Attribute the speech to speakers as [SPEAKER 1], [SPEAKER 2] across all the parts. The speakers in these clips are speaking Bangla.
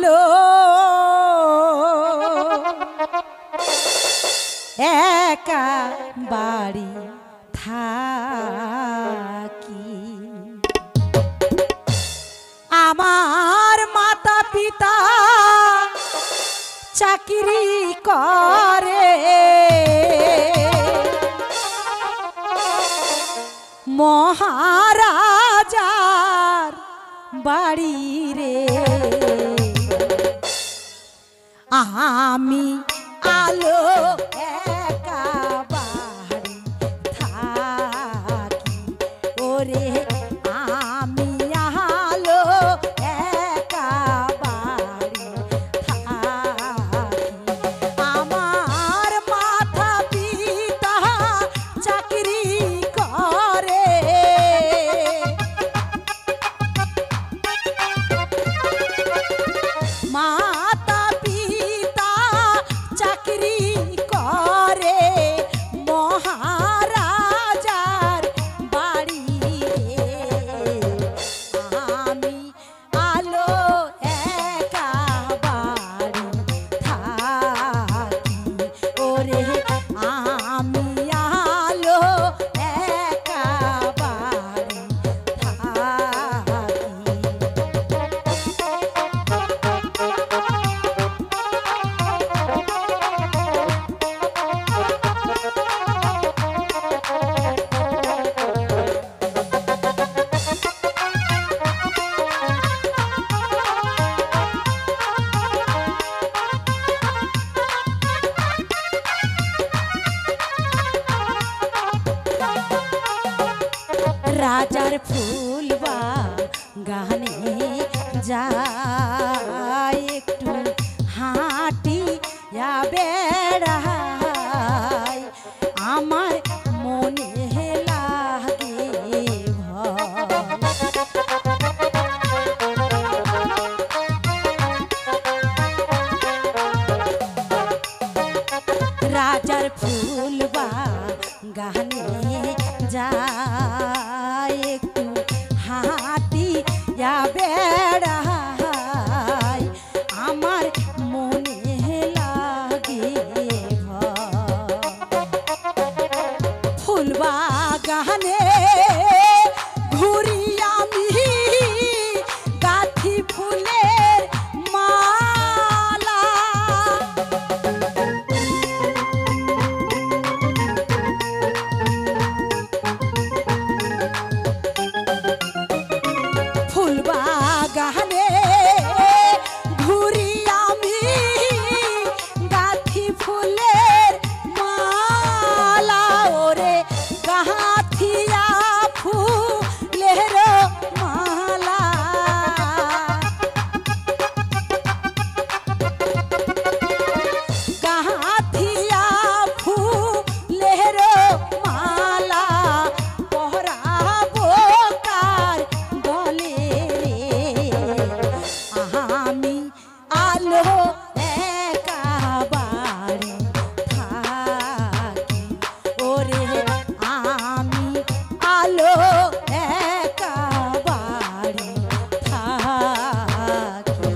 [SPEAKER 1] আলো একা বাড়ি থাকি আমার মাতা পিতা চাকরি করে মহারাজার বাড়ি রে আমি আলো একা বাড়ি থাকি ওরে আমি আলো একা বাড়ি থাকি আমার মাথা পিতা চাকরি করে মাতা পিতা চাকরি করে মহারাজার বাড়ি আমি আলো একা বাড়ি থাকি ওরে আমি আলো একা বাড়ি থাকি রাজার ফুলবা গানে যায় একটু হাঁটি বেড়াই আমার মনে লাগে ভয় রাজার ফুলবা গানে যায় একটু হাঁটি বেড়াই আমার মনে লাগে ভয় ফুলবা গানে ঘুরি আমি গাঁথি ফুলের মালা ফুলবাগানে ঘুরি আমি গাঁথি ফুলের মালা ওরে গাঁথিয়া ফুলের মালা গাঁথিয়া ফুলের মালা পহরাবো কার গলে রে আমি আলো একা বাড়ি থাকি ওরে আমি আলো একা বাড়ি থাকি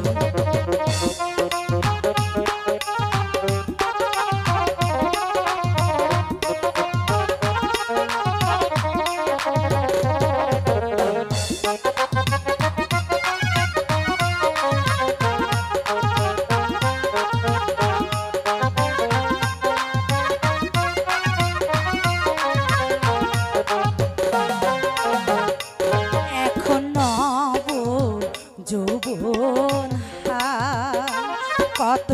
[SPEAKER 1] এখন নব যৌবন কত